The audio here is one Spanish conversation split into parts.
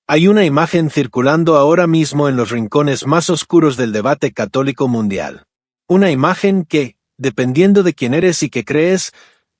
Hay una imagen circulando ahora mismo en los rincones más oscuros del debate católico mundial. Una imagen que, dependiendo de quién eres y qué crees,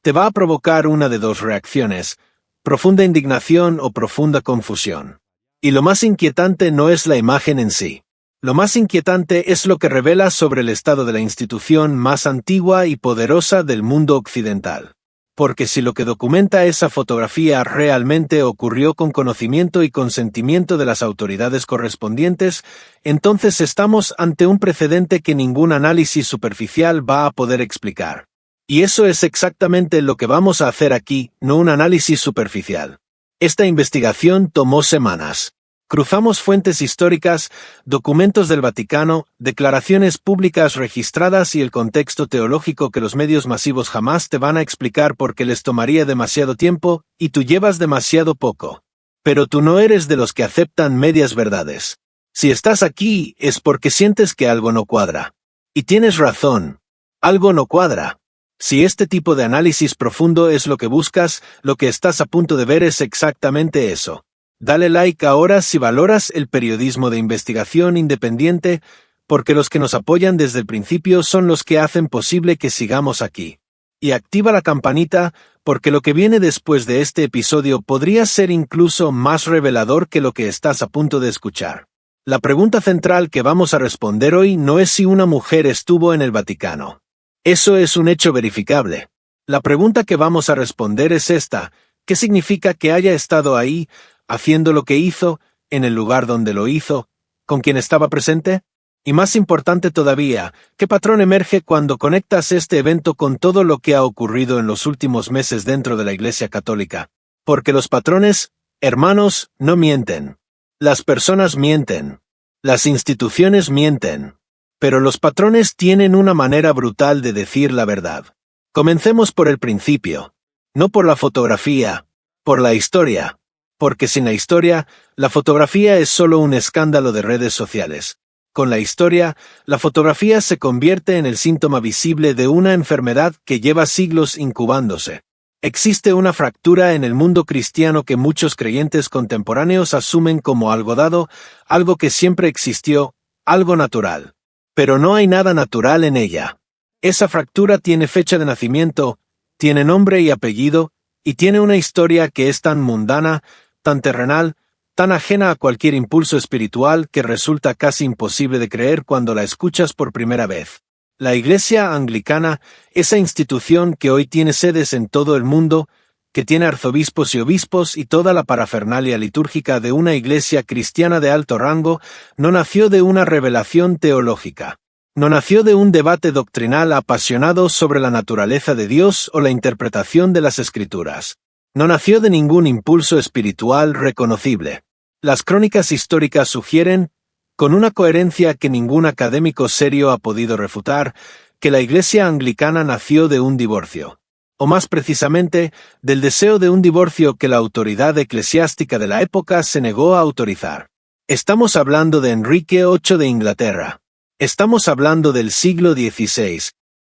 te va a provocar una de dos reacciones: profunda indignación o profunda confusión. Y lo más inquietante no es la imagen en sí. Lo más inquietante es lo que revela sobre el estado de la institución más antigua y poderosa del mundo occidental. Porque si lo que documenta esa fotografía realmente ocurrió con conocimiento y consentimiento de las autoridades correspondientes, entonces estamos ante un precedente que ningún análisis superficial va a poder explicar. Y eso es exactamente lo que vamos a hacer aquí, no un análisis superficial. Esta investigación tomó semanas. Cruzamos fuentes históricas, documentos del Vaticano, declaraciones públicas registradas y el contexto teológico que los medios masivos jamás te van a explicar porque les tomaría demasiado tiempo, y tú llevas demasiado poco. Pero tú no eres de los que aceptan medias verdades. Si estás aquí es porque sientes que algo no cuadra. Y tienes razón. Algo no cuadra. Si este tipo de análisis profundo es lo que buscas, lo que estás a punto de ver es exactamente eso. Dale like ahora si valoras el periodismo de investigación independiente, porque los que nos apoyan desde el principio son los que hacen posible que sigamos aquí. Y activa la campanita, porque lo que viene después de este episodio podría ser incluso más revelador que lo que estás a punto de escuchar. La pregunta central que vamos a responder hoy no es si una mujer estuvo en el Vaticano. Eso es un hecho verificable. La pregunta que vamos a responder es esta: ¿qué significa que haya estado ahí, haciendo lo que hizo, en el lugar donde lo hizo, con quien estaba presente? Y más importante todavía, ¿qué patrón emerge cuando conectas este evento con todo lo que ha ocurrido en los últimos meses dentro de la Iglesia Católica? Porque los patrones, hermanos, no mienten. Las personas mienten. Las instituciones mienten. Pero los patrones tienen una manera brutal de decir la verdad. Comencemos por el principio. No por la fotografía, por la historia. Porque sin la historia, la fotografía es solo un escándalo de redes sociales. Con la historia, la fotografía se convierte en el síntoma visible de una enfermedad que lleva siglos incubándose. Existe una fractura en el mundo cristiano que muchos creyentes contemporáneos asumen como algo dado, algo que siempre existió, algo natural. Pero no hay nada natural en ella. Esa fractura tiene fecha de nacimiento, tiene nombre y apellido, y tiene una historia que es tan mundana, tan terrenal, tan ajena a cualquier impulso espiritual que resulta casi imposible de creer cuando la escuchas por primera vez. La Iglesia Anglicana, esa institución que hoy tiene sedes en todo el mundo, que tiene arzobispos y obispos y toda la parafernalia litúrgica de una iglesia cristiana de alto rango, no nació de una revelación teológica. No nació de un debate doctrinal apasionado sobre la naturaleza de Dios o la interpretación de las Escrituras. No nació de ningún impulso espiritual reconocible. Las crónicas históricas sugieren, con una coherencia que ningún académico serio ha podido refutar, que la Iglesia Anglicana nació de un divorcio. O más precisamente, del deseo de un divorcio que la autoridad eclesiástica de la época se negó a autorizar. Estamos hablando de Enrique VIII de Inglaterra. Estamos hablando del siglo XVI.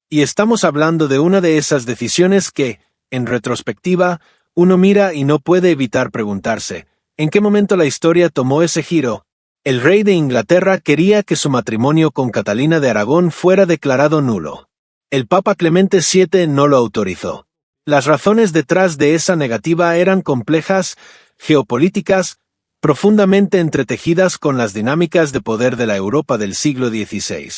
Y estamos hablando de una de esas decisiones que, en retrospectiva, uno mira y no puede evitar preguntarse, ¿en qué momento la historia tomó ese giro? El rey de Inglaterra quería que su matrimonio con Catalina de Aragón fuera declarado nulo. El Papa Clemente VII no lo autorizó. Las razones detrás de esa negativa eran complejas, geopolíticas, profundamente entretejidas con las dinámicas de poder de la Europa del siglo XVI.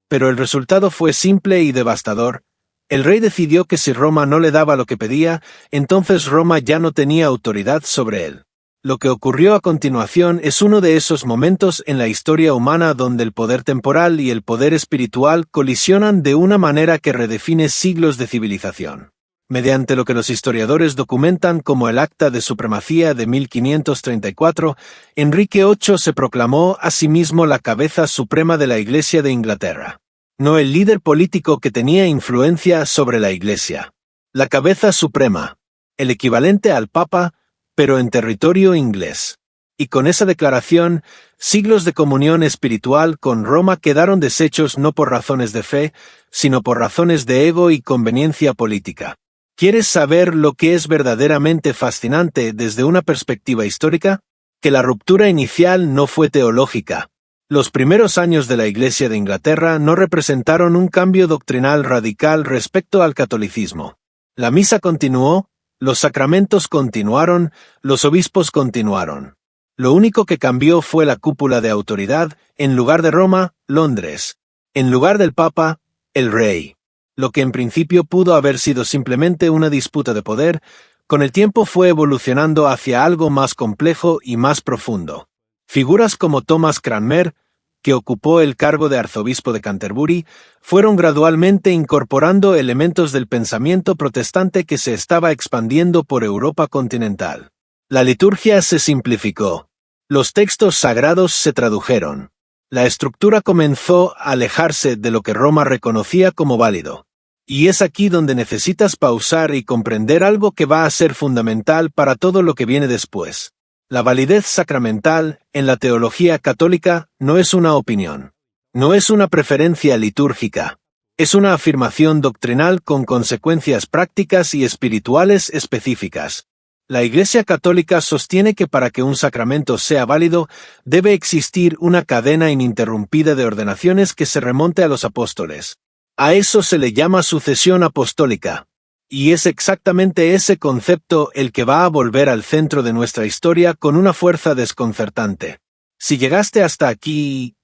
Pero el resultado fue simple y devastador. El rey decidió que si Roma no le daba lo que pedía, entonces Roma ya no tenía autoridad sobre él. Lo que ocurrió a continuación es uno de esos momentos en la historia humana donde el poder temporal y el poder espiritual colisionan de una manera que redefine siglos de civilización. Mediante lo que los historiadores documentan como el Acta de Supremacía de 1534, Enrique VIII se proclamó a sí mismo la cabeza suprema de la Iglesia de Inglaterra. No el líder político que tenía influencia sobre la Iglesia. La cabeza suprema, el equivalente al Papa, pero en territorio inglés. Y con esa declaración, siglos de comunión espiritual con Roma quedaron deshechos no por razones de fe, sino por razones de ego y conveniencia política. ¿Quieres saber lo que es verdaderamente fascinante desde una perspectiva histórica? Que la ruptura inicial no fue teológica. Los primeros años de la Iglesia de Inglaterra no representaron un cambio doctrinal radical respecto al catolicismo. La misa continuó, los sacramentos continuaron, los obispos continuaron. Lo único que cambió fue la cúpula de autoridad, en lugar de Roma, Londres. En lugar del Papa, el Rey. Lo que en principio pudo haber sido simplemente una disputa de poder, con el tiempo fue evolucionando hacia algo más complejo y más profundo. Figuras como Thomas Cranmer, que ocupó el cargo de arzobispo de Canterbury, fueron gradualmente incorporando elementos del pensamiento protestante que se estaba expandiendo por Europa continental. La liturgia se simplificó. Los textos sagrados se tradujeron. La estructura comenzó a alejarse de lo que Roma reconocía como válido. Y es aquí donde necesitas pausar y comprender algo que va a ser fundamental para todo lo que viene después. La validez sacramental, en la teología católica, no es una opinión. No es una preferencia litúrgica. Es una afirmación doctrinal con consecuencias prácticas y espirituales específicas. La Iglesia Católica sostiene que para que un sacramento sea válido, debe existir una cadena ininterrumpida de ordenaciones que se remonte a los apóstoles. A eso se le llama sucesión apostólica. Y es exactamente ese concepto el que va a volver al centro de nuestra historia con una fuerza desconcertante. Si llegaste hasta aquí,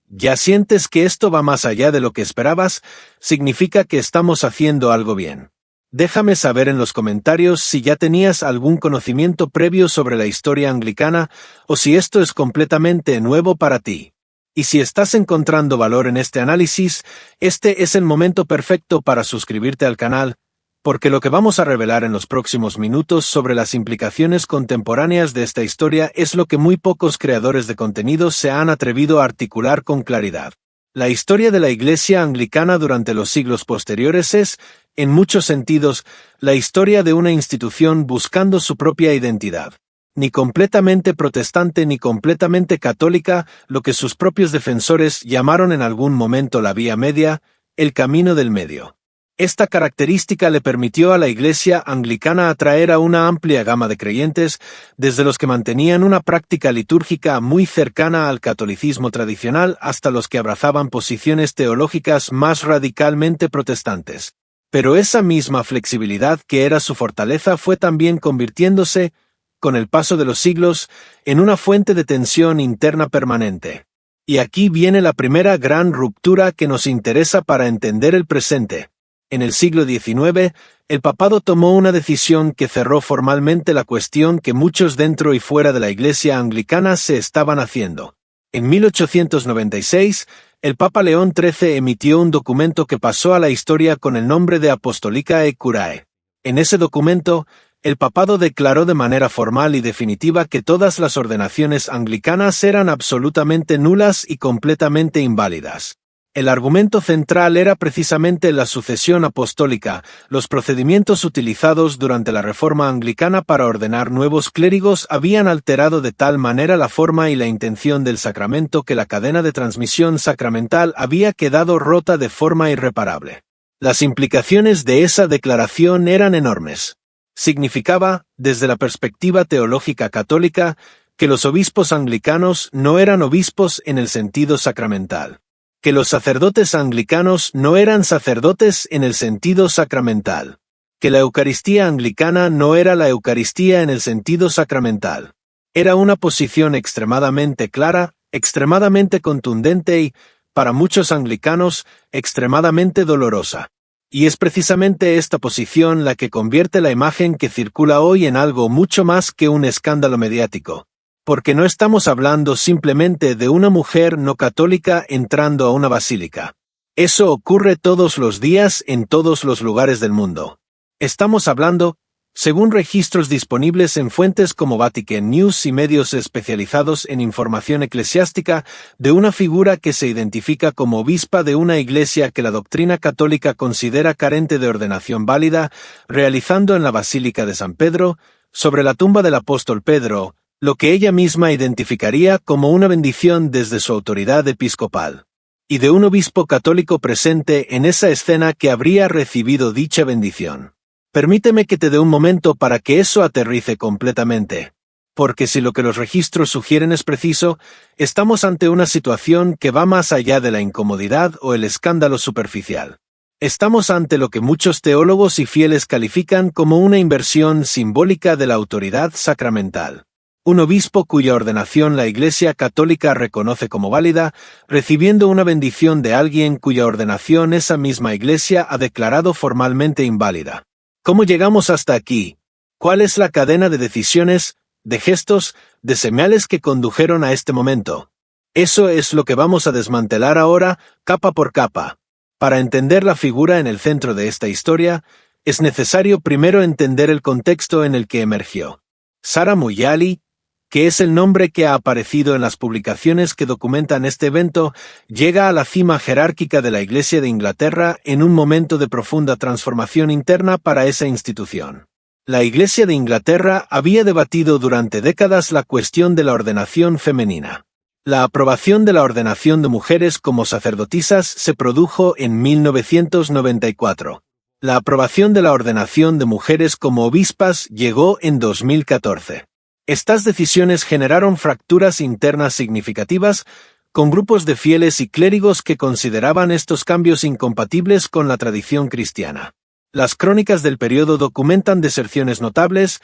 ¿ya sientes que esto va más allá de lo que esperabas? Significa que estamos haciendo algo bien. Déjame saber en los comentarios si ya tenías algún conocimiento previo sobre la historia anglicana o si esto es completamente nuevo para ti. Y si estás encontrando valor en este análisis, este es el momento perfecto para suscribirte al canal, porque lo que vamos a revelar en los próximos minutos sobre las implicaciones contemporáneas de esta historia es lo que muy pocos creadores de contenido se han atrevido a articular con claridad. La historia de la Iglesia anglicana durante los siglos posteriores es, en muchos sentidos, la historia de una institución buscando su propia identidad. Ni completamente protestante ni completamente católica, lo que sus propios defensores llamaron en algún momento la vía media, el camino del medio. Esta característica le permitió a la Iglesia anglicana atraer a una amplia gama de creyentes, desde los que mantenían una práctica litúrgica muy cercana al catolicismo tradicional hasta los que abrazaban posiciones teológicas más radicalmente protestantes. Pero esa misma flexibilidad que era su fortaleza fue también convirtiéndose, con el paso de los siglos, en una fuente de tensión interna permanente. Y aquí viene la primera gran ruptura que nos interesa para entender el presente. En el siglo XIX, el papado tomó una decisión que cerró formalmente la cuestión que muchos dentro y fuera de la Iglesia anglicana se estaban haciendo. En 1896, el Papa León XIII emitió un documento que pasó a la historia con el nombre de Apostolicae Curae. En ese documento, el papado declaró de manera formal y definitiva que todas las ordenaciones anglicanas eran absolutamente nulas y completamente inválidas. El argumento central era precisamente la sucesión apostólica, los procedimientos utilizados durante la Reforma anglicana para ordenar nuevos clérigos habían alterado de tal manera la forma y la intención del sacramento que la cadena de transmisión sacramental había quedado rota de forma irreparable. Las implicaciones de esa declaración eran enormes. Significaba, desde la perspectiva teológica católica, que los obispos anglicanos no eran obispos en el sentido sacramental. Que los sacerdotes anglicanos no eran sacerdotes en el sentido sacramental. Que la Eucaristía anglicana no era la Eucaristía en el sentido sacramental. Era una posición extremadamente clara, extremadamente contundente y, para muchos anglicanos, extremadamente dolorosa. Y es precisamente esta posición la que convierte la imagen que circula hoy en algo mucho más que un escándalo mediático. Porque no estamos hablando simplemente de una mujer no católica entrando a una basílica. Eso ocurre todos los días en todos los lugares del mundo. Estamos hablando, según registros disponibles en fuentes como Vatican News y medios especializados en información eclesiástica, de una figura que se identifica como obispa de una iglesia que la doctrina católica considera carente de ordenación válida, realizando en la Basílica de San Pedro, sobre la tumba del apóstol Pedro, lo que ella misma identificaría como una bendición desde su autoridad episcopal. Y de un obispo católico presente en esa escena que habría recibido dicha bendición. Permíteme que te dé un momento para que eso aterrice completamente. Porque si lo que los registros sugieren es preciso, estamos ante una situación que va más allá de la incomodidad o el escándalo superficial. Estamos ante lo que muchos teólogos y fieles califican como una inversión simbólica de la autoridad sacramental. Un obispo cuya ordenación la Iglesia Católica reconoce como válida, recibiendo una bendición de alguien cuya ordenación esa misma Iglesia ha declarado formalmente inválida. ¿Cómo llegamos hasta aquí? ¿Cuál es la cadena de decisiones, de gestos, de señales que condujeron a este momento? Eso es lo que vamos a desmantelar ahora, capa por capa. Para entender la figura en el centro de esta historia, es necesario primero entender el contexto en el que emergió. Sarah Muyali, que es el nombre que ha aparecido en las publicaciones que documentan este evento, llega a la cima jerárquica de la Iglesia de Inglaterra en un momento de profunda transformación interna para esa institución. La Iglesia de Inglaterra había debatido durante décadas la cuestión de la ordenación femenina. La aprobación de la ordenación de mujeres como sacerdotisas se produjo en 1994. La aprobación de la ordenación de mujeres como obispas llegó en 2014. Estas decisiones generaron fracturas internas significativas, con grupos de fieles y clérigos que consideraban estos cambios incompatibles con la tradición cristiana. Las crónicas del periodo documentan deserciones notables,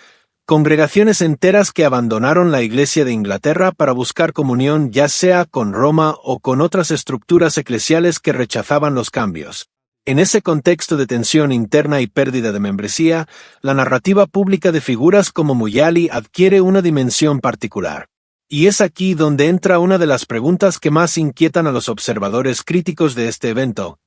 congregaciones enteras que abandonaron la Iglesia de Inglaterra para buscar comunión ya sea con Roma o con otras estructuras eclesiales que rechazaban los cambios. En ese contexto de tensión interna y pérdida de membresía, la narrativa pública de figuras como Muyali adquiere una dimensión particular. Y es aquí donde entra una de las preguntas que más inquietan a los observadores críticos de este evento.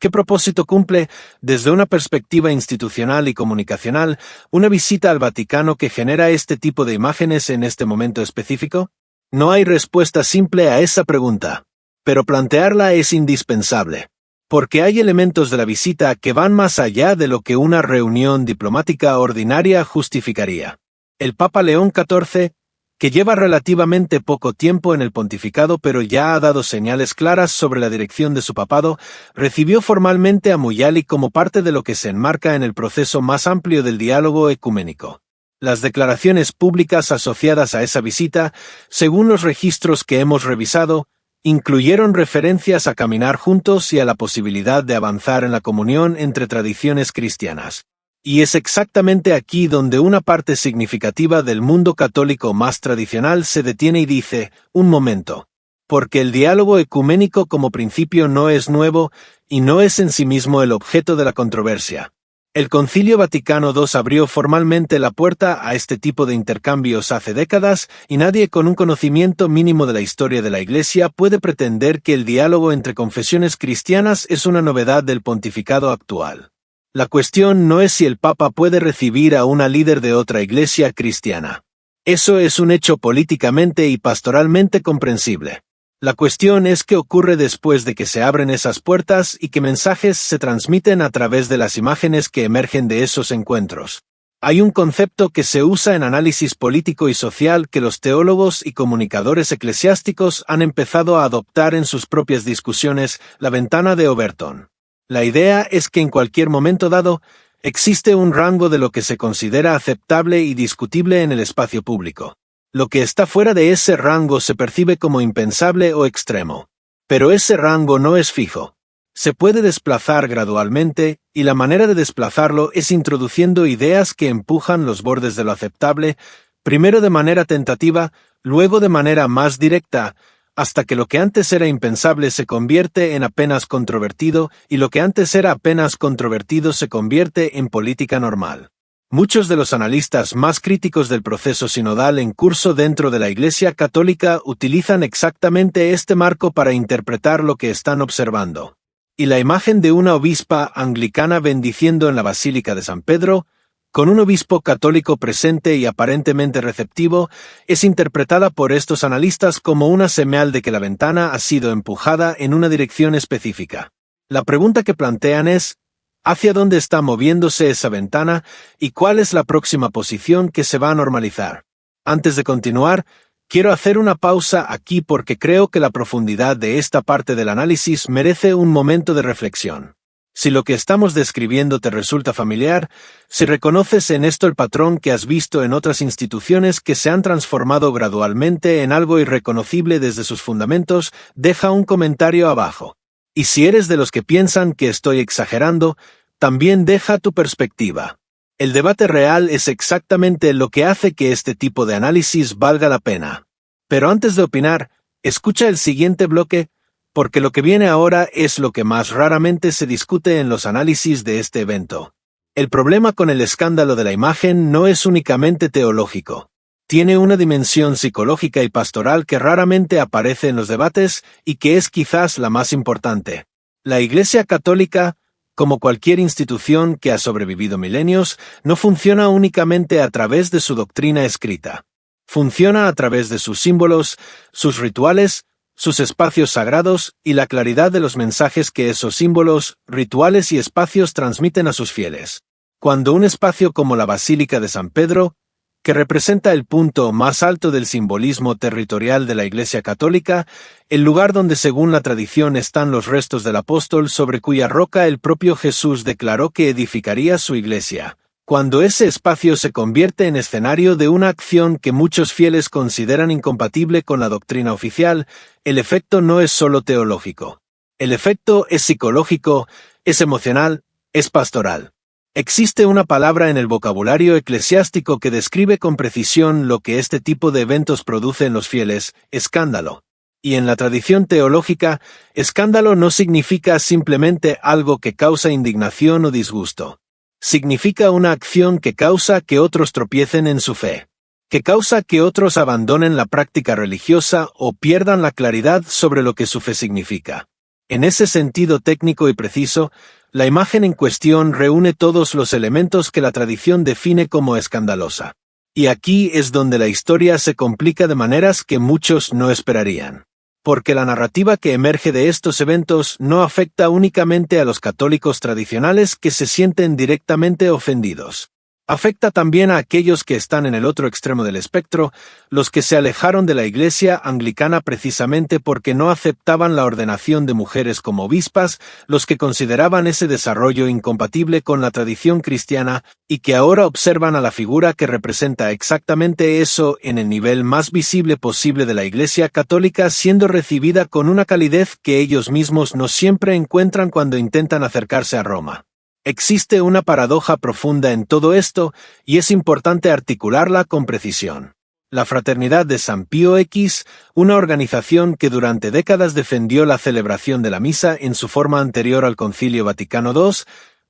¿Qué propósito cumple, desde una perspectiva institucional y comunicacional, una visita al Vaticano que genera este tipo de imágenes en este momento específico? No hay respuesta simple a esa pregunta, pero plantearla es indispensable. Porque hay elementos de la visita que van más allá de lo que una reunión diplomática ordinaria justificaría. El Papa León XIV, que lleva relativamente poco tiempo en el pontificado pero ya ha dado señales claras sobre la dirección de su papado, recibió formalmente a Muyali como parte de lo que se enmarca en el proceso más amplio del diálogo ecuménico. Las declaraciones públicas asociadas a esa visita, según los registros que hemos revisado, incluyeron referencias a caminar juntos y a la posibilidad de avanzar en la comunión entre tradiciones cristianas. Y es exactamente aquí donde una parte significativa del mundo católico más tradicional se detiene y dice, un momento, porque el diálogo ecuménico como principio no es nuevo y no es en sí mismo el objeto de la controversia. El Concilio Vaticano II abrió formalmente la puerta a este tipo de intercambios hace décadas y nadie con un conocimiento mínimo de la historia de la Iglesia puede pretender que el diálogo entre confesiones cristianas es una novedad del pontificado actual. La cuestión no es si el Papa puede recibir a una líder de otra iglesia cristiana. Eso es un hecho políticamente y pastoralmente comprensible. La cuestión es qué ocurre después de que se abren esas puertas y qué mensajes se transmiten a través de las imágenes que emergen de esos encuentros. Hay un concepto que se usa en análisis político y social que los teólogos y comunicadores eclesiásticos han empezado a adoptar en sus propias discusiones, la ventana de Overton. La idea es que en cualquier momento dado, existe un rango de lo que se considera aceptable y discutible en el espacio público. Lo que está fuera de ese rango se percibe como impensable o extremo. Pero ese rango no es fijo. Se puede desplazar gradualmente, y la manera de desplazarlo es introduciendo ideas que empujan los bordes de lo aceptable, primero de manera tentativa, luego de manera más directa, hasta que lo que antes era impensable se convierte en apenas controvertido, y lo que antes era apenas controvertido se convierte en política normal. Muchos de los analistas más críticos del proceso sinodal en curso dentro de la Iglesia Católica utilizan exactamente este marco para interpretar lo que están observando. Y la imagen de una obispa anglicana bendiciendo en la Basílica de San Pedro, con un obispo católico presente y aparentemente receptivo, es interpretada por estos analistas como una señal de que la ventana ha sido empujada en una dirección específica. La pregunta que plantean es, ¿hacia dónde está moviéndose esa ventana y cuál es la próxima posición que se va a normalizar? Antes de continuar, quiero hacer una pausa aquí porque creo que la profundidad de esta parte del análisis merece un momento de reflexión. Si lo que estamos describiendo te resulta familiar, si reconoces en esto el patrón que has visto en otras instituciones que se han transformado gradualmente en algo irreconocible desde sus fundamentos, deja un comentario abajo. Y si eres de los que piensan que estoy exagerando, también deja tu perspectiva. El debate real es exactamente lo que hace que este tipo de análisis valga la pena. Pero antes de opinar, escucha el siguiente bloque, porque lo que viene ahora es lo que más raramente se discute en los análisis de este evento. El problema con el escándalo de la imagen no es únicamente teológico. Tiene una dimensión psicológica y pastoral que raramente aparece en los debates y que es quizás la más importante. La Iglesia Católica, como cualquier institución que ha sobrevivido milenios, no funciona únicamente a través de su doctrina escrita. Funciona a través de sus símbolos, sus rituales, sus espacios sagrados y la claridad de los mensajes que esos símbolos, rituales y espacios transmiten a sus fieles. Cuando un espacio como la Basílica de San Pedro, que representa el punto más alto del simbolismo territorial de la Iglesia Católica, el lugar donde según la tradición están los restos del apóstol sobre cuya roca el propio Jesús declaró que edificaría su iglesia. Cuando ese espacio se convierte en escenario de una acción que muchos fieles consideran incompatible con la doctrina oficial, el efecto no es solo teológico. El efecto es psicológico, es emocional, es pastoral. Existe una palabra en el vocabulario eclesiástico que describe con precisión lo que este tipo de eventos produce en los fieles: escándalo. Y en la tradición teológica, escándalo no significa simplemente algo que causa indignación o disgusto. Significa una acción que causa que otros tropiecen en su fe, que causa que otros abandonen la práctica religiosa o pierdan la claridad sobre lo que su fe significa. En ese sentido técnico y preciso, la imagen en cuestión reúne todos los elementos que la tradición define como escandalosa. Y aquí es donde la historia se complica de maneras que muchos no esperarían. Porque la narrativa que emerge de estos eventos no afecta únicamente a los católicos tradicionales que se sienten directamente ofendidos. Afecta también a aquellos que están en el otro extremo del espectro, los que se alejaron de la Iglesia anglicana precisamente porque no aceptaban la ordenación de mujeres como obispas, los que consideraban ese desarrollo incompatible con la tradición cristiana y que ahora observan a la figura que representa exactamente eso en el nivel más visible posible de la Iglesia Católica siendo recibida con una calidez que ellos mismos no siempre encuentran cuando intentan acercarse a Roma. Existe una paradoja profunda en todo esto, y es importante articularla con precisión. La Fraternidad de San Pío X, una organización que durante décadas defendió la celebración de la misa en su forma anterior al Concilio Vaticano II,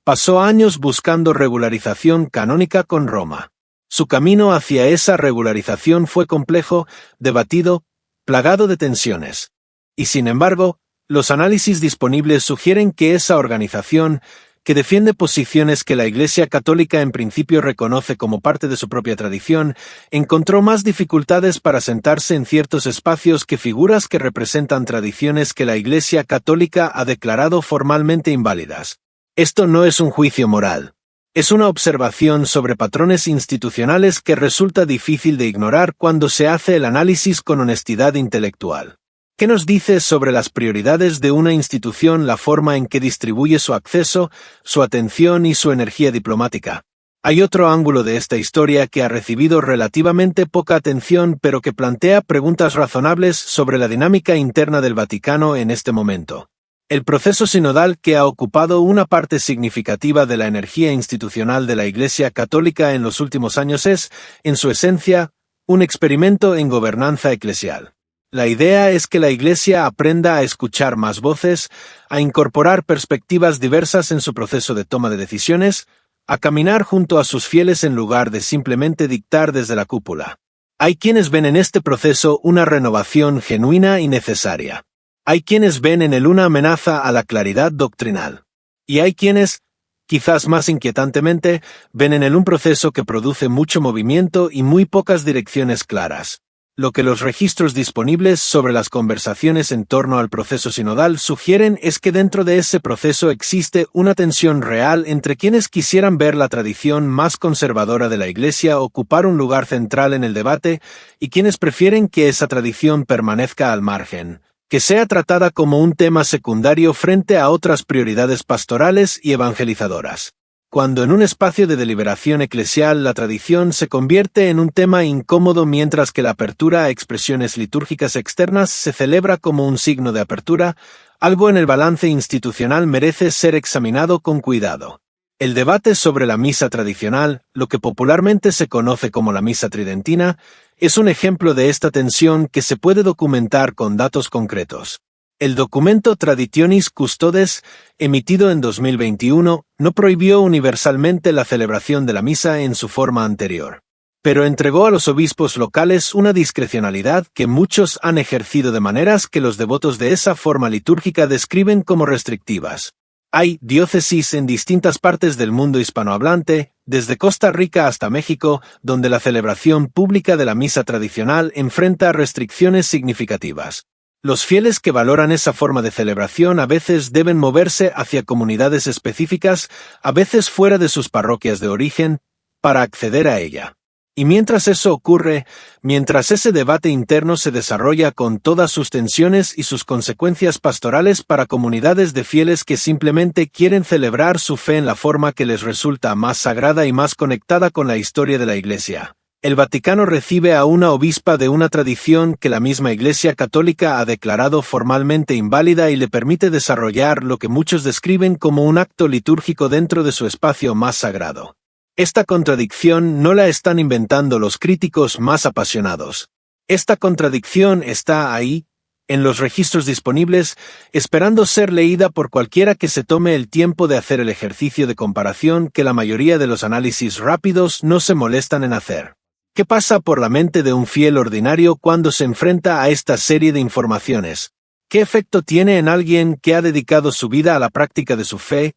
pasó años buscando regularización canónica con Roma. Su camino hacia esa regularización fue complejo, debatido, plagado de tensiones. Y sin embargo, los análisis disponibles sugieren que esa organización, que defiende posiciones que la Iglesia Católica en principio reconoce como parte de su propia tradición, encontró más dificultades para sentarse en ciertos espacios que figuras que representan tradiciones que la Iglesia Católica ha declarado formalmente inválidas. Esto no es un juicio moral. Es una observación sobre patrones institucionales que resulta difícil de ignorar cuando se hace el análisis con honestidad intelectual. ¿Qué nos dice sobre las prioridades de una institución la forma en que distribuye su acceso, su atención y su energía diplomática? Hay otro ángulo de esta historia que ha recibido relativamente poca atención pero que plantea preguntas razonables sobre la dinámica interna del Vaticano en este momento. El proceso sinodal que ha ocupado una parte significativa de la energía institucional de la Iglesia Católica en los últimos años es, en su esencia, un experimento en gobernanza eclesial. La idea es que la Iglesia aprenda a escuchar más voces, a incorporar perspectivas diversas en su proceso de toma de decisiones, a caminar junto a sus fieles en lugar de simplemente dictar desde la cúpula. Hay quienes ven en este proceso una renovación genuina y necesaria. Hay quienes ven en él una amenaza a la claridad doctrinal. Y hay quienes, quizás más inquietantemente, ven en él un proceso que produce mucho movimiento y muy pocas direcciones claras. Lo que los registros disponibles sobre las conversaciones en torno al proceso sinodal sugieren es que dentro de ese proceso existe una tensión real entre quienes quisieran ver la tradición más conservadora de la Iglesia ocupar un lugar central en el debate y quienes prefieren que esa tradición permanezca al margen, que sea tratada como un tema secundario frente a otras prioridades pastorales y evangelizadoras. Cuando en un espacio de deliberación eclesial la tradición se convierte en un tema incómodo mientras que la apertura a expresiones litúrgicas externas se celebra como un signo de apertura, algo en el balance institucional merece ser examinado con cuidado. El debate sobre la misa tradicional, lo que popularmente se conoce como la misa tridentina, es un ejemplo de esta tensión que se puede documentar con datos concretos. El documento Traditionis Custodes, emitido en 2021, no prohibió universalmente la celebración de la misa en su forma anterior, pero entregó a los obispos locales una discrecionalidad que muchos han ejercido de maneras que los devotos de esa forma litúrgica describen como restrictivas. Hay diócesis en distintas partes del mundo hispanohablante, desde Costa Rica hasta México, donde la celebración pública de la misa tradicional enfrenta restricciones significativas. Los fieles que valoran esa forma de celebración a veces deben moverse hacia comunidades específicas, a veces fuera de sus parroquias de origen, para acceder a ella. Y mientras eso ocurre, mientras ese debate interno se desarrolla con todas sus tensiones y sus consecuencias pastorales para comunidades de fieles que simplemente quieren celebrar su fe en la forma que les resulta más sagrada y más conectada con la historia de la Iglesia, el Vaticano recibe a una obispa de una tradición que la misma Iglesia Católica ha declarado formalmente inválida y le permite desarrollar lo que muchos describen como un acto litúrgico dentro de su espacio más sagrado. Esta contradicción no la están inventando los críticos más apasionados. Esta contradicción está ahí, en los registros disponibles, esperando ser leída por cualquiera que se tome el tiempo de hacer el ejercicio de comparación que la mayoría de los análisis rápidos no se molestan en hacer. ¿Qué pasa por la mente de un fiel ordinario cuando se enfrenta a esta serie de informaciones? ¿Qué efecto tiene en alguien que ha dedicado su vida a la práctica de su fe,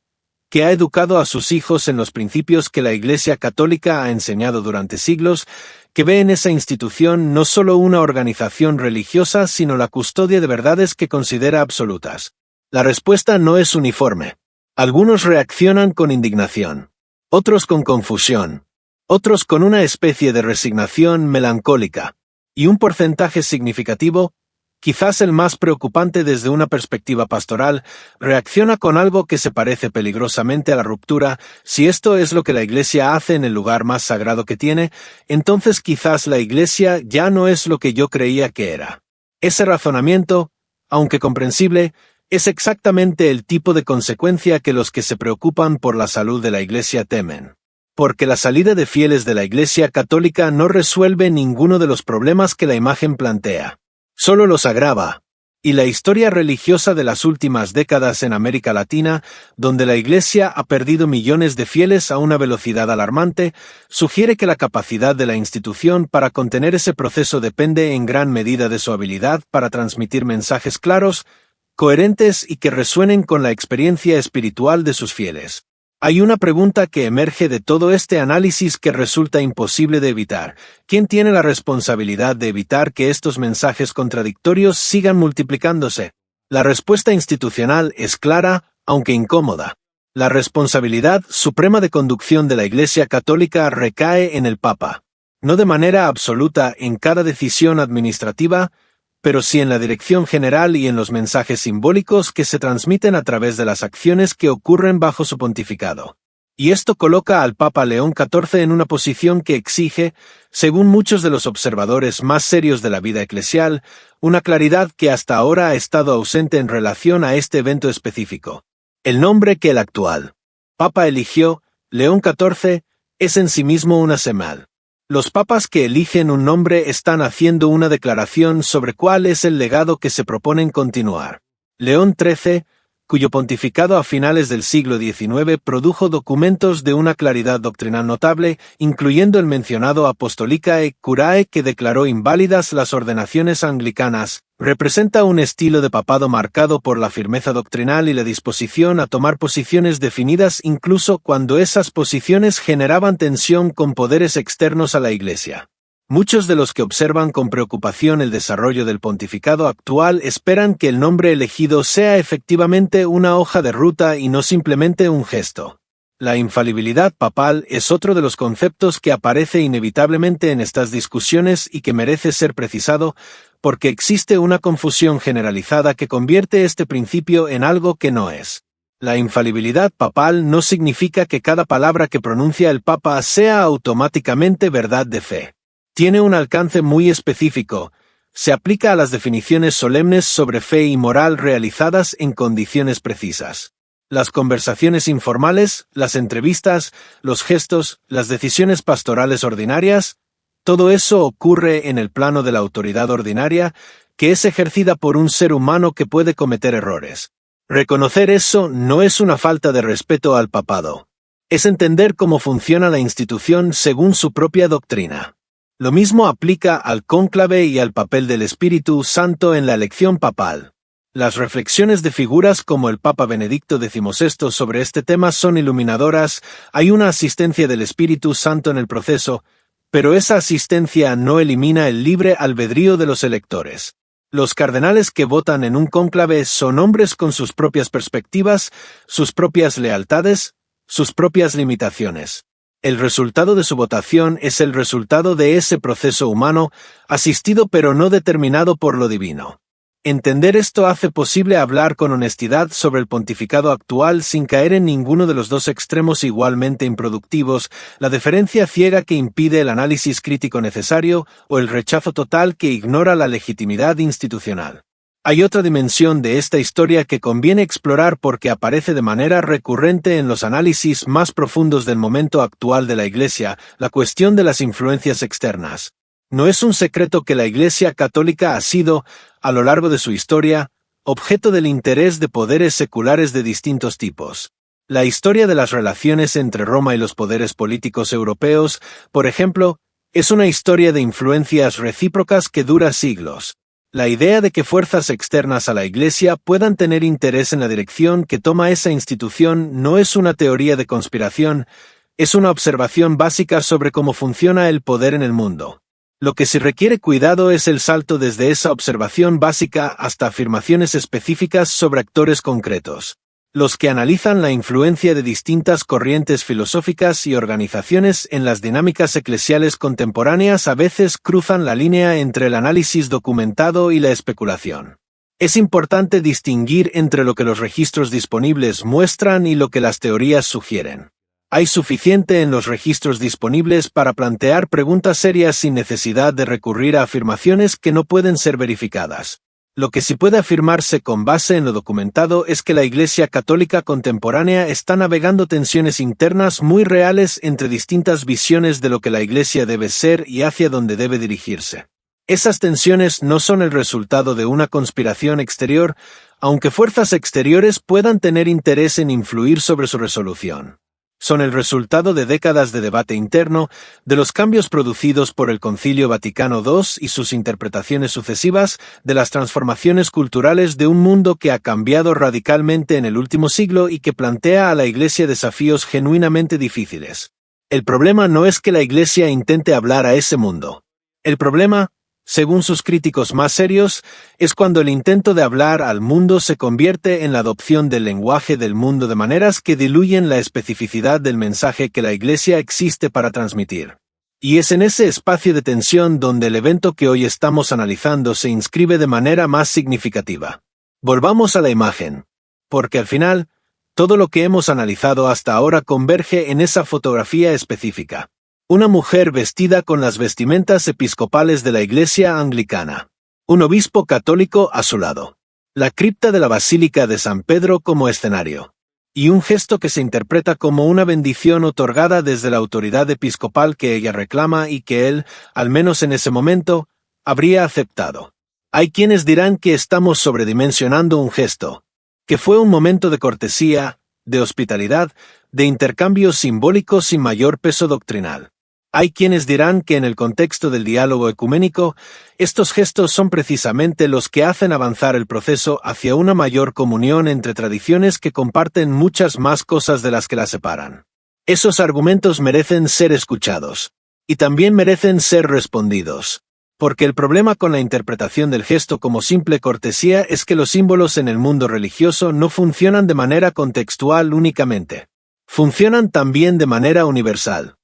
que ha educado a sus hijos en los principios que la Iglesia Católica ha enseñado durante siglos, que ve en esa institución no solo una organización religiosa, sino la custodia de verdades que considera absolutas? La respuesta no es uniforme. Algunos reaccionan con indignación, otros con confusión, otros con una especie de resignación melancólica, y un porcentaje significativo, quizás el más preocupante desde una perspectiva pastoral, reacciona con algo que se parece peligrosamente a la ruptura. Si esto es lo que la Iglesia hace en el lugar más sagrado que tiene, entonces quizás la Iglesia ya no es lo que yo creía que era. Ese razonamiento, aunque comprensible, es exactamente el tipo de consecuencia que los que se preocupan por la salud de la Iglesia temen. Porque la salida de fieles de la Iglesia Católica no resuelve ninguno de los problemas que la imagen plantea. Solo los agrava. Y la historia religiosa de las últimas décadas en América Latina, donde la Iglesia ha perdido millones de fieles a una velocidad alarmante, sugiere que la capacidad de la institución para contener ese proceso depende en gran medida de su habilidad para transmitir mensajes claros, coherentes y que resuenen con la experiencia espiritual de sus fieles. Hay una pregunta que emerge de todo este análisis que resulta imposible de evitar. ¿Quién tiene la responsabilidad de evitar que estos mensajes contradictorios sigan multiplicándose? La respuesta institucional es clara, aunque incómoda. La responsabilidad suprema de conducción de la Iglesia Católica recae en el Papa. No de manera absoluta en cada decisión administrativa, pero sí en la dirección general y en los mensajes simbólicos que se transmiten a través de las acciones que ocurren bajo su pontificado. Y esto coloca al Papa León XIV en una posición que exige, según muchos de los observadores más serios de la vida eclesial, una claridad que hasta ahora ha estado ausente en relación a este evento específico. El nombre que el actual Papa eligió, León XIV, es en sí mismo una señal. Los papas que eligen un nombre están haciendo una declaración sobre cuál es el legado que se proponen continuar. León XIII, cuyo pontificado a finales del siglo XIX produjo documentos de una claridad doctrinal notable, incluyendo el mencionado Apostolicae Curae que declaró inválidas las ordenaciones anglicanas, representa un estilo de papado marcado por la firmeza doctrinal y la disposición a tomar posiciones definidas incluso cuando esas posiciones generaban tensión con poderes externos a la Iglesia. Muchos de los que observan con preocupación el desarrollo del pontificado actual esperan que el nombre elegido sea efectivamente una hoja de ruta y no simplemente un gesto. La infalibilidad papal es otro de los conceptos que aparece inevitablemente en estas discusiones y que merece ser precisado, porque existe una confusión generalizada que convierte este principio en algo que no es. La infalibilidad papal no significa que cada palabra que pronuncia el Papa sea automáticamente verdad de fe. Tiene un alcance muy específico. Se aplica a las definiciones solemnes sobre fe y moral realizadas en condiciones precisas. Las conversaciones informales, las entrevistas, los gestos, las decisiones pastorales ordinarias, todo eso ocurre en el plano de la autoridad ordinaria, que es ejercida por un ser humano que puede cometer errores. Reconocer eso no es una falta de respeto al papado. Es entender cómo funciona la institución según su propia doctrina. Lo mismo aplica al cónclave y al papel del Espíritu Santo en la elección papal. Las reflexiones de figuras como el Papa Benedicto XVI sobre este tema son iluminadoras. Hay una asistencia del Espíritu Santo en el proceso, pero esa asistencia no elimina el libre albedrío de los electores. Los cardenales que votan en un cónclave son hombres con sus propias perspectivas, sus propias lealtades, sus propias limitaciones. El resultado de su votación es el resultado de ese proceso humano, asistido pero no determinado por lo divino. Entender esto hace posible hablar con honestidad sobre el pontificado actual sin caer en ninguno de los dos extremos igualmente improductivos, la deferencia ciega que impide el análisis crítico necesario o el rechazo total que ignora la legitimidad institucional. Hay otra dimensión de esta historia que conviene explorar porque aparece de manera recurrente en los análisis más profundos del momento actual de la Iglesia, la cuestión de las influencias externas. No es un secreto que la Iglesia católica ha sido, a lo largo de su historia, objeto del interés de poderes seculares de distintos tipos. La historia de las relaciones entre Roma y los poderes políticos europeos, por ejemplo, es una historia de influencias recíprocas que dura siglos. La idea de que fuerzas externas a la Iglesia puedan tener interés en la dirección que toma esa institución no es una teoría de conspiración, es una observación básica sobre cómo funciona el poder en el mundo. Lo que sí requiere cuidado es el salto desde esa observación básica hasta afirmaciones específicas sobre actores concretos. Los que analizan la influencia de distintas corrientes filosóficas y organizaciones en las dinámicas eclesiales contemporáneas a veces cruzan la línea entre el análisis documentado y la especulación. Es importante distinguir entre lo que los registros disponibles muestran y lo que las teorías sugieren. Hay suficiente en los registros disponibles para plantear preguntas serias sin necesidad de recurrir a afirmaciones que no pueden ser verificadas. Lo que sí puede afirmarse con base en lo documentado es que la Iglesia Católica contemporánea está navegando tensiones internas muy reales entre distintas visiones de lo que la Iglesia debe ser y hacia dónde debe dirigirse. Esas tensiones no son el resultado de una conspiración exterior, aunque fuerzas exteriores puedan tener interés en influir sobre su resolución. Son el resultado de décadas de debate interno, de los cambios producidos por el Concilio Vaticano II y sus interpretaciones sucesivas, de las transformaciones culturales de un mundo que ha cambiado radicalmente en el último siglo y que plantea a la Iglesia desafíos genuinamente difíciles. El problema no es que la Iglesia intente hablar a ese mundo. El problema, según sus críticos más serios, es cuando el intento de hablar al mundo se convierte en la adopción del lenguaje del mundo de maneras que diluyen la especificidad del mensaje que la Iglesia existe para transmitir. Y es en ese espacio de tensión donde el evento que hoy estamos analizando se inscribe de manera más significativa. Volvamos a la imagen, porque al final, todo lo que hemos analizado hasta ahora converge en esa fotografía específica. Una mujer vestida con las vestimentas episcopales de la Iglesia anglicana. Un obispo católico a su lado. La cripta de la Basílica de San Pedro como escenario. Y un gesto que se interpreta como una bendición otorgada desde la autoridad episcopal que ella reclama y que él, al menos en ese momento, habría aceptado. Hay quienes dirán que estamos sobredimensionando un gesto, que fue un momento de cortesía, de hospitalidad, de intercambio simbólico sin mayor peso doctrinal. Hay quienes dirán que en el contexto del diálogo ecuménico, estos gestos son precisamente los que hacen avanzar el proceso hacia una mayor comunión entre tradiciones que comparten muchas más cosas de las que las separan. Esos argumentos merecen ser escuchados. Y también merecen ser respondidos. Porque el problema con la interpretación del gesto como simple cortesía es que los símbolos en el mundo religioso no funcionan de manera contextual únicamente. Funcionan también de manera universal.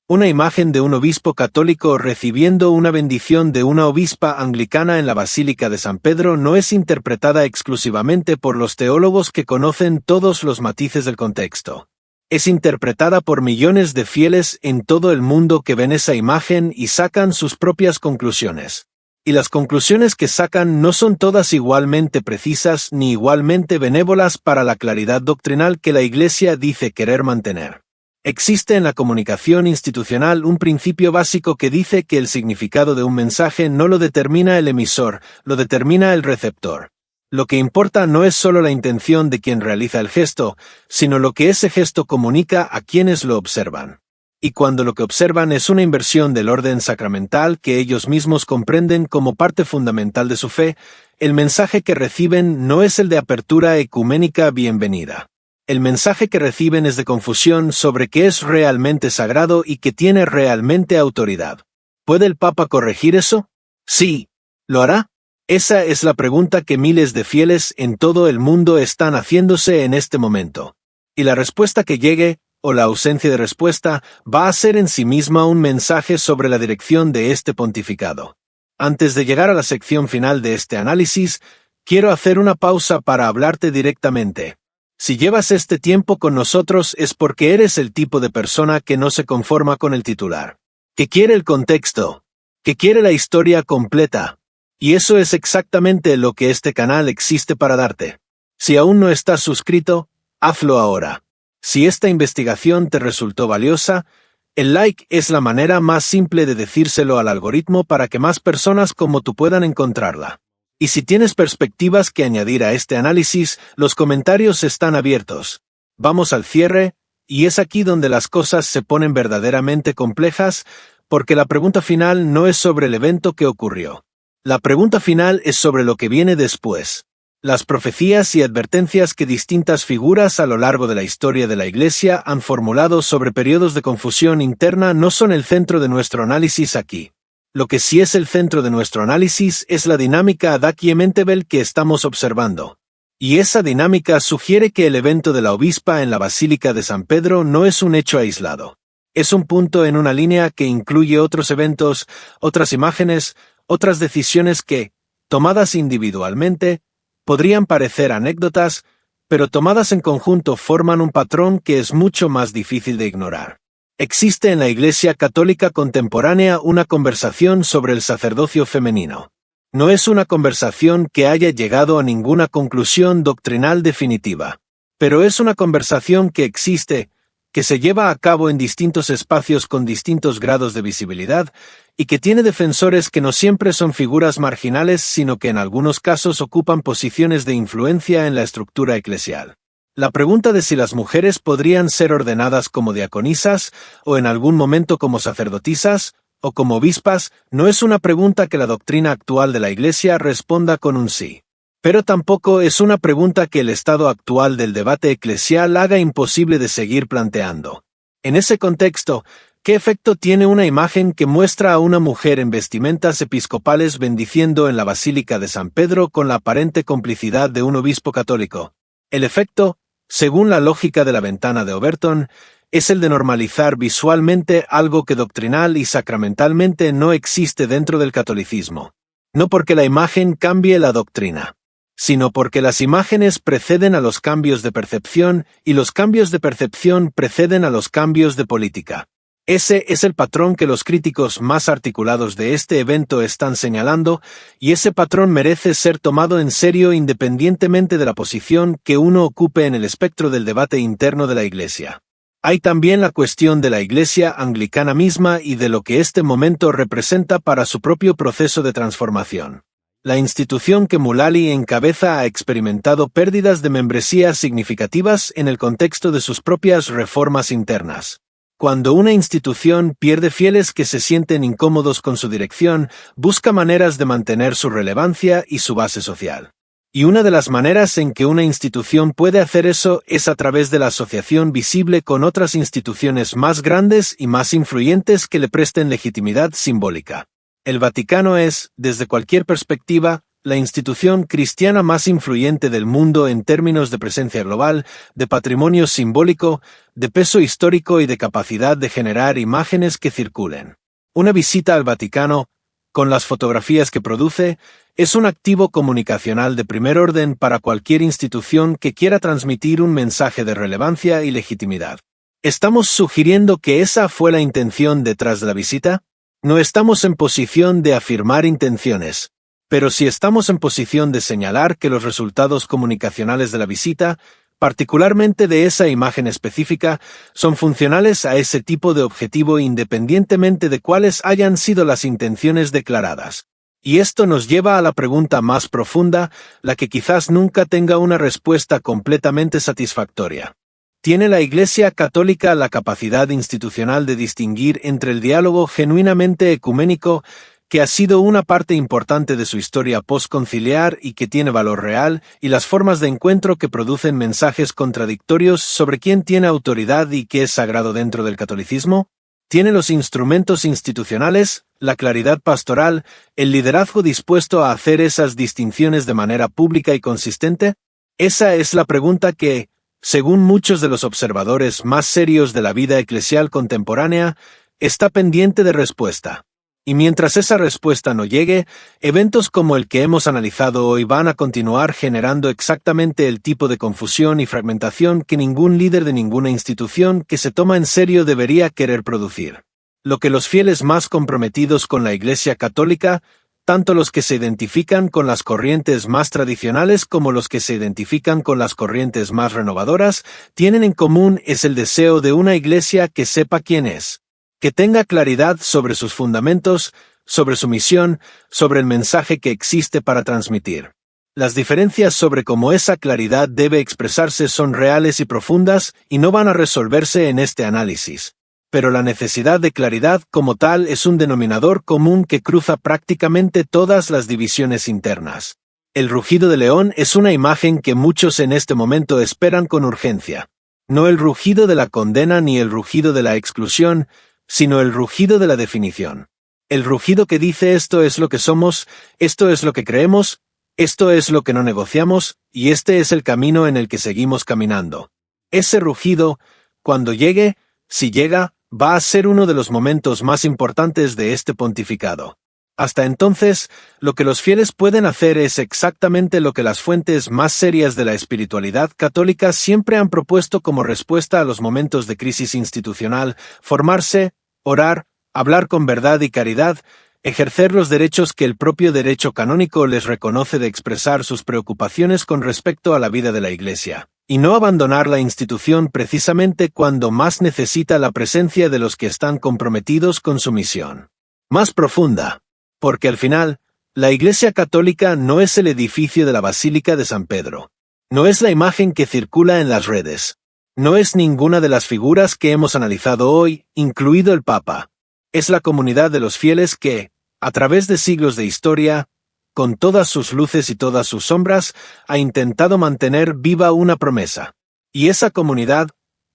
Una imagen de un obispo católico recibiendo una bendición de una obispa anglicana en la Basílica de San Pedro no es interpretada exclusivamente por los teólogos que conocen todos los matices del contexto. Es interpretada por millones de fieles en todo el mundo que ven esa imagen y sacan sus propias conclusiones. Y las conclusiones que sacan no son todas igualmente precisas ni igualmente benévolas para la claridad doctrinal que la Iglesia dice querer mantener. Existe en la comunicación institucional un principio básico que dice que el significado de un mensaje no lo determina el emisor, lo determina el receptor. Lo que importa no es solo la intención de quien realiza el gesto, sino lo que ese gesto comunica a quienes lo observan. Y cuando lo que observan es una inversión del orden sacramental que ellos mismos comprenden como parte fundamental de su fe, el mensaje que reciben no es el de apertura ecuménica bienvenida. El mensaje que reciben es de confusión sobre qué es realmente sagrado y que tiene realmente autoridad. ¿Puede el Papa corregir eso? Sí. ¿Lo hará? Esa es la pregunta que miles de fieles en todo el mundo están haciéndose en este momento. Y la respuesta que llegue, o la ausencia de respuesta, va a ser en sí misma un mensaje sobre la dirección de este pontificado. Antes de llegar a la sección final de este análisis, quiero hacer una pausa para hablarte directamente. Si llevas este tiempo con nosotros es porque eres el tipo de persona que no se conforma con el titular, que quiere el contexto, que quiere la historia completa. Y eso es exactamente lo que este canal existe para darte. Si aún no estás suscrito, hazlo ahora. Si esta investigación te resultó valiosa, el like es la manera más simple de decírselo al algoritmo para que más personas como tú puedan encontrarla. Y si tienes perspectivas que añadir a este análisis, los comentarios están abiertos. Vamos al cierre, y es aquí donde las cosas se ponen verdaderamente complejas, porque la pregunta final no es sobre el evento que ocurrió. La pregunta final es sobre lo que viene después. Las profecías y advertencias que distintas figuras a lo largo de la historia de la Iglesia han formulado sobre periodos de confusión interna no son el centro de nuestro análisis aquí. Lo que sí es el centro de nuestro análisis es la dinámica ad Aquiemendebel que estamos observando. Y esa dinámica sugiere que el evento de la obispa en la Basílica de San Pedro no es un hecho aislado. Es un punto en una línea que incluye otros eventos, otras imágenes, otras decisiones que, tomadas individualmente, podrían parecer anécdotas, pero tomadas en conjunto forman un patrón que es mucho más difícil de ignorar. Existe en la Iglesia Católica contemporánea una conversación sobre el sacerdocio femenino. No es una conversación que haya llegado a ninguna conclusión doctrinal definitiva, pero es una conversación que existe, que se lleva a cabo en distintos espacios con distintos grados de visibilidad y que tiene defensores que no siempre son figuras marginales, sino que en algunos casos ocupan posiciones de influencia en la estructura eclesial. La pregunta de si las mujeres podrían ser ordenadas como diaconisas, o en algún momento como sacerdotisas, o como obispas, no es una pregunta que la doctrina actual de la Iglesia responda con un sí. Pero tampoco es una pregunta que el estado actual del debate eclesial haga imposible de seguir planteando. En ese contexto, ¿qué efecto tiene una imagen que muestra a una mujer en vestimentas episcopales bendiciendo en la Basílica de San Pedro con la aparente complicidad de un obispo católico? El efecto, según la lógica de la ventana de Overton, es el de normalizar visualmente algo que doctrinal y sacramentalmente no existe dentro del catolicismo. No porque la imagen cambie la doctrina, sino porque las imágenes preceden a los cambios de percepción y los cambios de percepción preceden a los cambios de política. Ese es el patrón que los críticos más articulados de este evento están señalando, y ese patrón merece ser tomado en serio independientemente de la posición que uno ocupe en el espectro del debate interno de la Iglesia. Hay también la cuestión de la Iglesia anglicana misma y de lo que este momento representa para su propio proceso de transformación. La institución que Mullally encabeza ha experimentado pérdidas de membresía significativas en el contexto de sus propias reformas internas. Cuando una institución pierde fieles que se sienten incómodos con su dirección, busca maneras de mantener su relevancia y su base social. Y una de las maneras en que una institución puede hacer eso es a través de la asociación visible con otras instituciones más grandes y más influyentes que le presten legitimidad simbólica. El Vaticano es, desde cualquier perspectiva, la institución cristiana más influyente del mundo en términos de presencia global, de patrimonio simbólico, de peso histórico y de capacidad de generar imágenes que circulen. Una visita al Vaticano, con las fotografías que produce, es un activo comunicacional de primer orden para cualquier institución que quiera transmitir un mensaje de relevancia y legitimidad. ¿Estamos sugiriendo que esa fue la intención detrás de la visita? No estamos en posición de afirmar intenciones, pero sí estamos en posición de señalar que los resultados comunicacionales de la visita, particularmente de esa imagen específica, son funcionales a ese tipo de objetivo independientemente de cuáles hayan sido las intenciones declaradas. Y esto nos lleva a la pregunta más profunda, la que quizás nunca tenga una respuesta completamente satisfactoria. ¿Tiene la Iglesia Católica la capacidad institucional de distinguir entre el diálogo genuinamente ecuménico, que ha sido una parte importante de su historia postconciliar y que tiene valor real, y las formas de encuentro que producen mensajes contradictorios sobre quién tiene autoridad y qué es sagrado dentro del catolicismo? ¿Tiene los instrumentos institucionales, la claridad pastoral, el liderazgo dispuesto a hacer esas distinciones de manera pública y consistente? Esa es la pregunta que, según muchos de los observadores más serios de la vida eclesial contemporánea, está pendiente de respuesta. Y mientras esa respuesta no llegue, eventos como el que hemos analizado hoy van a continuar generando exactamente el tipo de confusión y fragmentación que ningún líder de ninguna institución que se toma en serio debería querer producir. Lo que los fieles más comprometidos con la Iglesia Católica, tanto los que se identifican con las corrientes más tradicionales como los que se identifican con las corrientes más renovadoras, tienen en común es el deseo de una Iglesia que sepa quién es, que tenga claridad sobre sus fundamentos, sobre su misión, sobre el mensaje que existe para transmitir. Las diferencias sobre cómo esa claridad debe expresarse son reales y profundas y no van a resolverse en este análisis. Pero la necesidad de claridad como tal es un denominador común que cruza prácticamente todas las divisiones internas. El rugido de león es una imagen que muchos en este momento esperan con urgencia. No el rugido de la condena ni el rugido de la exclusión, sino el rugido de la definición. El rugido que dice esto es lo que somos, esto es lo que creemos, esto es lo que no negociamos, y este es el camino en el que seguimos caminando. Ese rugido, cuando llegue, si llega, va a ser uno de los momentos más importantes de este pontificado. Hasta entonces, lo que los fieles pueden hacer es exactamente lo que las fuentes más serias de la espiritualidad católica siempre han propuesto como respuesta a los momentos de crisis institucional: formarse, orar, hablar con verdad y caridad, ejercer los derechos que el propio derecho canónico les reconoce de expresar sus preocupaciones con respecto a la vida de la Iglesia, y no abandonar la institución precisamente cuando más necesita la presencia de los que están comprometidos con su misión más profunda. Porque al final, la Iglesia Católica no es el edificio de la Basílica de San Pedro. No es la imagen que circula en las redes. No es ninguna de las figuras que hemos analizado hoy, incluido el Papa. Es la comunidad de los fieles que, a través de siglos de historia, con todas sus luces y todas sus sombras, ha intentado mantener viva una promesa. Y esa comunidad,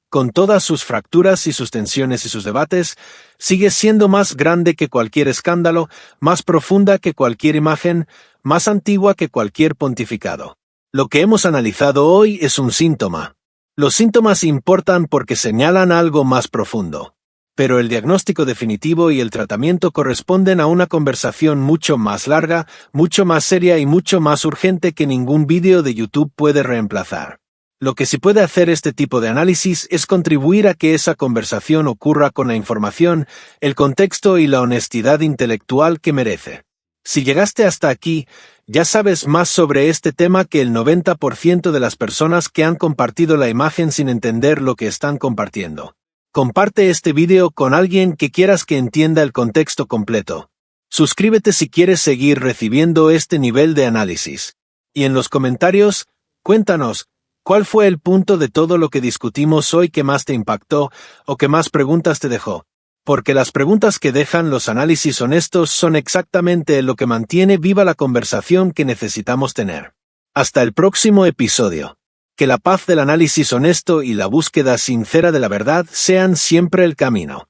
con todas sus fracturas y sus tensiones y sus debates, sigue siendo más grande que cualquier escándalo, más profunda que cualquier imagen, más antigua que cualquier pontificado. Lo que hemos analizado hoy es un síntoma. Los síntomas importan porque señalan algo más profundo. Pero el diagnóstico definitivo y el tratamiento corresponden a una conversación mucho más larga, mucho más seria y mucho más urgente que ningún vídeo de YouTube puede reemplazar. Lo que sí puede hacer este tipo de análisis es contribuir a que esa conversación ocurra con la información, el contexto y la honestidad intelectual que merece. Si llegaste hasta aquí, ya sabes más sobre este tema que el 90% de las personas que han compartido la imagen sin entender lo que están compartiendo. Comparte este vídeo con alguien que quieras que entienda el contexto completo. Suscríbete si quieres seguir recibiendo este nivel de análisis. Y en los comentarios, cuéntanos, ¿cuál fue el punto de todo lo que discutimos hoy que más te impactó o que más preguntas te dejó? Porque las preguntas que dejan los análisis honestos son exactamente lo que mantiene viva la conversación que necesitamos tener. Hasta el próximo episodio. Que la paz del análisis honesto y la búsqueda sincera de la verdad sean siempre el camino.